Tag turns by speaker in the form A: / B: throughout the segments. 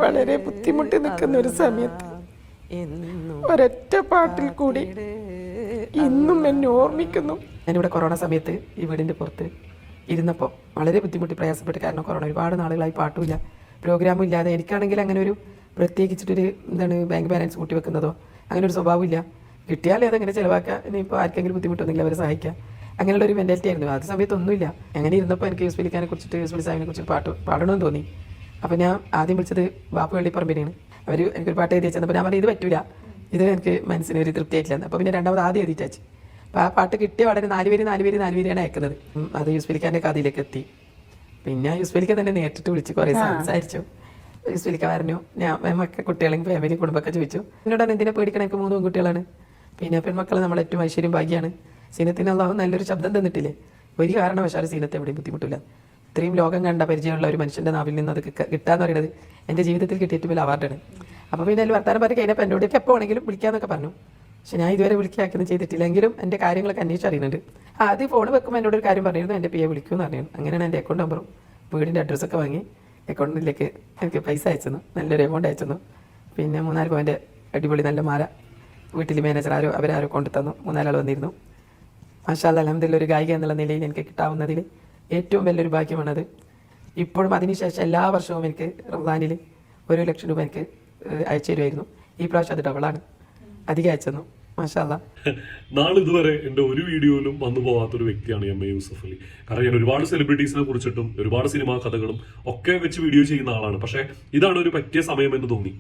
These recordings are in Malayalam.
A: വളരെ ബുദ്ധിമുട്ടി നിൽക്കുന്ന ഒരു സമയത്ത് ഒരൊറ്റ പാട്ടിൽ കൂടി ഇന്നും എന്നെ ഓർമ്മിക്കുന്നു. ഞാനിവിടെ കൊറോണ സമയത്ത് ഈ വീടിൻ്റെ പുറത്ത് ഇരുന്നപ്പോൾ വളരെ ബുദ്ധിമുട്ടി പ്രയാസപ്പെട്ട്, കാരണം കൊറോണ ഒരുപാട് നാളുകളായി പാട്ടുമില്ല, പ്രോഗ്രാമും ഇല്ലാതെ. എനിക്കാണെങ്കിൽ അങ്ങനെ ഒരു പ്രത്യേകിച്ചിട്ടൊരു ബാങ്ക് ബാലൻസ് കൂട്ടി വെക്കുന്നതോ അങ്ങനെ ഒരു സ്വഭാവമില്ല. കിട്ടിയാലേ അതങ്ങനെ ചിലവാക്കുക, ഇനിയിപ്പോൾ ആർക്കെങ്കിലും ബുദ്ധിമുട്ടൊന്നുമില്ല അവരെ സഹായിക്കാം, അങ്ങനെയുള്ള ഒരു മെൻറ്റാലിറ്റി ആയിരുന്നു. ആ സമയത്തൊന്നുമില്ല. അങ്ങനെ ഇരുന്നപ്പോൾ എനിക്ക് യൂസ് ഫലിക്കാനെ കുറിച്ചിട്ട്, യൂസ് ഫലി സാഹിബിനെ കുറിച്ച് പാടണമെന്ന് തോന്നി. അപ്പോൾ ഞാൻ ആദ്യം വിളിച്ചത് ബാപ്പു വെള്ളിപ്പറമ്പിനെയാണ്. അവർ എനിക്കൊരു പാട്ട് എഴുതി വെച്ചപ്പോൾ ഞാൻ പറഞ്ഞു ഇത് പറ്റൂല, ഇത് എനിക്ക് മനസ്സിന് ഒരു തൃപ്തിയായിട്ടില്ല. അപ്പോൾ പിന്നെ രണ്ടാമത് ആദ്യം എഴുതിച്ചു. അപ്പോൾ ആ പാട്ട് കിട്ടിയ വളരെ 4 പേരാണ് അയക്കുന്നത്. അത് യൂസ് ഫലിക്കാൻ്റെ കഥയിലേക്ക് എത്തി. പിന്നെ യൂസ് ഫലിക്ക തന്നെ നേരിട്ട് വിളിച്ച് കുറേ സംസാരിച്ചു. യൂസ് ഫലിക്ക പറഞ്ഞു, ഞാൻ കുട്ടികളെങ്കിൽ ഫാമിലി കുടുംബമൊക്കെ ചോദിച്ചു. എന്നോടാണ് എന്തിനാ പേടിക്കണം, എനിക്ക് 3 പെൺകുട്ടികളാണ്, പിന്നെ പെൺമക്കൾ നമ്മളെ ഏറ്റവും ഐശ്വര്യം ഭാഗ്യമാണ്. സീനത്തിന് അള്ളാഹു നല്ലൊരു ശബ്ദം തന്നിട്ടില്ലേ, ഒരു കാരണവശാലും സീനത്തെ എവിടെയും ബുദ്ധിമുട്ടില്ല. ഇത്രയും ലോകം കണ്ട പരിചയമുള്ള ഒരു മനുഷ്യൻ്റെ നാവിൽ നിന്ന് അത് കിട്ടാന്ന് പറയുന്നത് എൻ്റെ ജീവിതത്തിൽ കിട്ടിയ ഏറ്റവും വലിയ അവാർഡാണ്. അപ്പോൾ പിന്നെ അതിൽ വർത്താനം പറഞ്ഞ് കഴിഞ്ഞപ്പോൾ എന്നോട് എപ്പോൾ വേണമെങ്കിലും വിളിക്കാമെന്നൊക്കെ പറഞ്ഞു. പക്ഷേ ഞാൻ ഇതുവരെ വിളിക്കാക്കൊന്നും ചെയ്തിട്ടില്ലെങ്കിലും എൻ്റെ കാര്യങ്ങളൊക്കെ അന്വേഷിച്ചറിയുന്നുണ്ട്. ആദ്യം ഫോൺ വെക്കുമ്പോൾ എന്നോട് ഒരു കാര്യം പറഞ്ഞിരുന്നു, എൻ്റെ പിയെ വിളിക്കുമെന്ന് പറഞ്ഞു. അങ്ങനെയാണ് എൻ്റെ അക്കൗണ്ട് നമ്പറും വീടിൻ്റെ അഡ്രസ്സൊക്കെ വാങ്ങി അക്കൗണ്ടിലേക്ക് എനിക്ക് പൈസ അയച്ചു, നല്ലൊരു എമൗണ്ട് അയച്ചു. പിന്നെ 3-4 പവൻ്റെ അടിപൊളി നല്ല മാല വീട്ടിൽ മാനേജർ അവരാരോ കൊണ്ടു തന്നു. 3-4 ആൾ വന്നിരുന്നു. മാഷാ അല്ലാഹ് അൽഹംദുലില്ലാഹ് ഒരു ഗായിക എന്നുള്ള നിലയിൽ എനിക്ക് കിട്ടാവുന്നതിൽ ഏറ്റവും വലിയൊരു ഭാഗ്യമാണത്. ഇപ്പോഴും അതിനുശേഷം എല്ലാ വർഷവും എനിക്ക് റമദാനിൽ 1 ലക്ഷം രൂപ എനിക്ക് അയച്ചു തരുമായിരുന്നു. ഈ പ്രാവശ്യം അത് ഡബിളാണ്, അധികം അയച്ചു. മാഷാ അല്ലാഹ്.
B: നാളിതുവരെ എൻ്റെ ഒരു വീഡിയോയിലും വന്നു പോകാത്തൊരു വ്യക്തിയാണ് എം എ യൂസഫ് അലി. കാരണം ഞാൻ ഒരുപാട് സെലിബ്രിറ്റീസിനെ കുറിച്ചിട്ടും ഒരുപാട് സിനിമാ കഥകളും ഒക്കെ വെച്ച് വീഡിയോ ചെയ്യുന്ന ആളാണ്. പക്ഷേ ഇതാണ് ഒരു പറ്റിയ സമയമെന്ന് തോന്നി.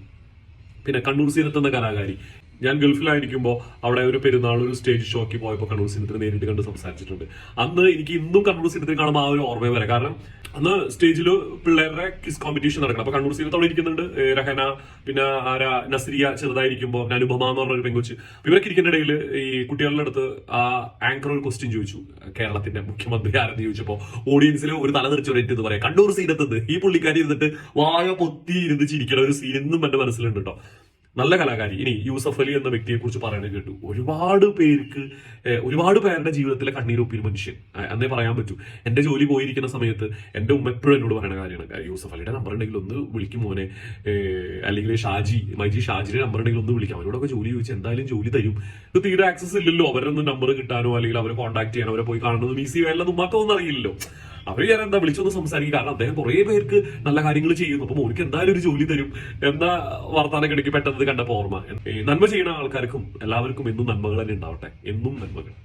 B: പിന്നെ കണ്ണൂർ സീനത്ത് കലാകാരി, ഞാൻ ഗൾഫിലായിരിക്കുമ്പോൾ അവിടെ ഒരു പെരുന്നാൾ ഒരു സ്റ്റേജ് ഷോയ്ക്ക് പോയപ്പോൾ കണ്ണൂർ സിനിമത്തിന് നേരിട്ട് കണ്ട് സംസാരിച്ചിട്ടുണ്ട്. അന്ന് എനിക്ക് ഇന്നും കണ്ണൂർ സിനിമത്തിൽ കാണുമ്പോൾ ആ ഒരു ഓർമ്മ വരെ. കാരണം അന്ന് സ്റ്റേജിൽ പിള്ളേരുടെ ക്വിസ് കോമ്പറ്റീഷൻ നടക്കണം. അപ്പൊ കണ്ണൂർ സിനിമത്ത് അവിടെ ഇരിക്കുന്നുണ്ട് രഹന, പിന്നെ ആരാ നസ്രിയ ചെറുതായിരിക്കുമ്പോൾ അനുപമ എന്ന് പറഞ്ഞ ഒരു പെങ്കൊച്ച്. ഇവരൊക്കെ ഇരിക്കുന്ന ഇടയിൽ ഈ കുട്ടികളുടെ അടുത്ത് ആ ആങ്കർ ഒരു ക്വസ്റ്റ്യൻ ചോദിച്ചു, കേരളത്തിന്റെ മുഖ്യമന്ത്രി ആരെന്ന് ചോദിച്ചപ്പോൾ ഓഡിയൻസിൽ ഒരു തല തെറിച്ചൊരേറ്റ് എന്ന് പറയാം, കണ്ണൂർ സീനത്ത് ഈ പുള്ളിക്കാരി ഇരുന്നിട്ട് വായ പൊത്തി ഇരുന്ന് ചിരിക്കണ ഒരു സീൻ ഇന്നും എന്റെ മനസ്സിലുണ്ട് കേട്ടോ. നല്ല കലാകാരി. ഇനി യൂസഫ് അലി എന്ന വ്യക്തിയെ കുറിച്ച് പറയുന്നത് കേട്ടു. ഒരുപാട് പേരുടെ ജീവിതത്തിലെ കണ്ണീരൊപ്പിയ മനുഷ്യൻ എന്നേ പറയാൻ പറ്റൂ. എന്റെ ജോലി പോയിരിക്കുന്ന സമയത്ത് എന്റെ ഉമ്മ എപ്പോഴും എന്നോട് പറയുന്ന കാര്യമാണ്, യൂസഫ് അലിയുടെ നമ്പർ ഉണ്ടെങ്കിൽ ഒന്ന് വിളിക്കും മോനെ, അല്ലെങ്കിൽ ഷാജിയുടെ നമ്പർ ഉണ്ടെങ്കിൽ ഒന്ന് വിളിക്കാം, അവരോടൊക്കെ ജോലി ചോദിച്ചാൽ എന്തായാലും ജോലി തരും. ഇത് തീരെ ആക്സസ് ഇല്ലല്ലോ, അവരൊന്നും നമ്പർ കിട്ടാനോ അല്ലെങ്കിൽ അവരെ കോൺടാക്ട് ചെയ്യാനോ അവരെ പോയി കാണുന്നതും ഈസി വേണമെന്ന് ഉമ്മാക്കൊന്നും അറിയില്ലല്ലോ. അവര് ഞാൻ എന്താ വിളിച്ചൊന്ന് സംസാരിക്കും, കാരണം അദ്ദേഹം കുറെ പേർക്ക് നല്ല കാര്യങ്ങൾ ചെയ്യുന്നു. അപ്പൊ മോനിക്ക് എന്തായാലും ഒരു ജോലി തരും എന്താ വർത്താനം കിടക്കി പെട്ടെന്ന് കണ്ടപ്പോ ഓർമ്മ. നന്മ ചെയ്യുന്ന ആൾക്കാർക്കും എല്ലാവർക്കും എന്നും നന്മകൾ തന്നെ ഉണ്ടാവട്ടെ, എന്നും നന്മകൾ.